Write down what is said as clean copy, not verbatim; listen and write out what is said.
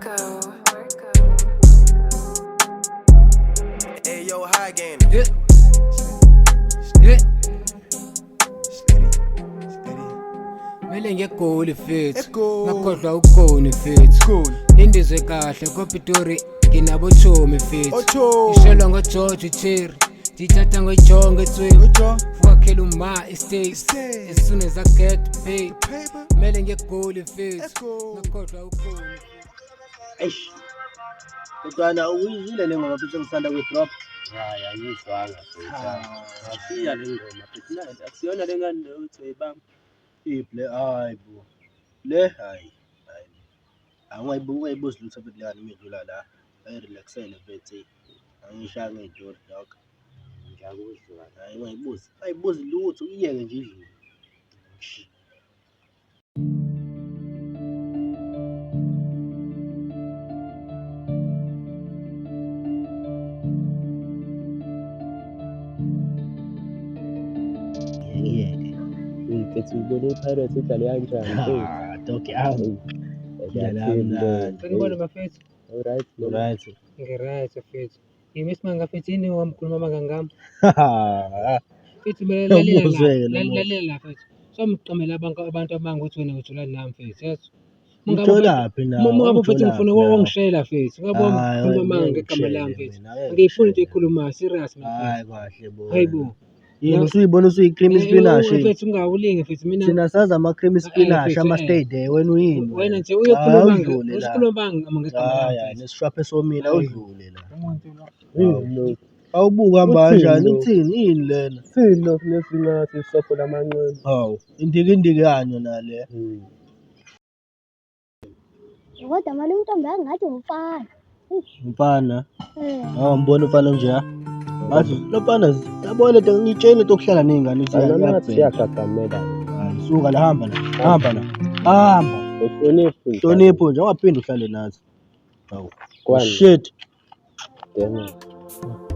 Marco. Hey, yo, high game. Yeah. Yeah. Mele ngegoli mfethu Egoli. ngakhohlwa ukugoni mfethu Cool. nindizwe kahle koPitori nginabo chomi mfethu Ocho. ishelwa ngoJojo Cherry ndithatha ngojonge etsweni Ocho. fukakhela uma estate Estate. as soon as I get paid Paper. mele ngegoli mfethu Egoli. ngakhohlwa ukugoni. Eish. Kodwana uyizwile le ngoma futhi ngisanda kwi-drop. Hayi angizwanga Ah. asiya le ngoma futhi nayo akusiyona le ngane le uthi uyibamba Iple hayi bo. Le hayi. Angiyibuzi lutho bekulana imidlula la. Ayirelaxele bethe. Angishaya ngedori dog. ngiyakuzwa Hayi ungayibuzi. Ayibuzi lutho uyeke nje idlule. Ngiyeke. mfethu uyibone iPirates idlale kanjani mfethu Dog yawu. Sanibona bafethu. alright Right. Ngiright mfethu. Yimi simanga mfethu yini wamkhuluma mangangami. Mfethu Ubuzweke lo muntu. lalela la mfethu. Somqamela abantu abanga ukuthi wena ujulani nami mfethu. Yazi. Ngitholaphi nawe? Ngabe mfethu ngifuna Ngitholaphi nawe? ukungishela mfethu. Ngabe Hayi, wamkhuluma manga ngeke ngegama lami ngishele mfethu. mina, ngeke Ngiyifuna into ngishele. ekhuluma serious mfethu. Hayi kahle bo. Hayibo. Yini usuyibona usuyicream spinach? Mfethu ungawulinge mfethu mina. Thina sazi ama-cream spinach mfethu, ama-stay there wena uyini? Wena nje uyokhuluma udlule la. usikhuluma ngegama Hayi lami. hayi nesishwaphe somile awudlule la. lo Awubuka kanjani Uthini lo? uthini yini lena? silo kunesingathi isopho lamanqema Hawu indikindiki yanyo nale. Kodwa mali umntombi angathi umfana. Mfana. Eh. Ngibona umfana nje ha. Athi lo mfana yabona le ngitshela into okuhlala nezingane ananathi ukuthi yagagamela suka la hamba la. Hamba la. Hamba. uhloniphi Hlonipho nje ungaphinde uhlale nathi. Hawu. Kwani? Shit. Damn.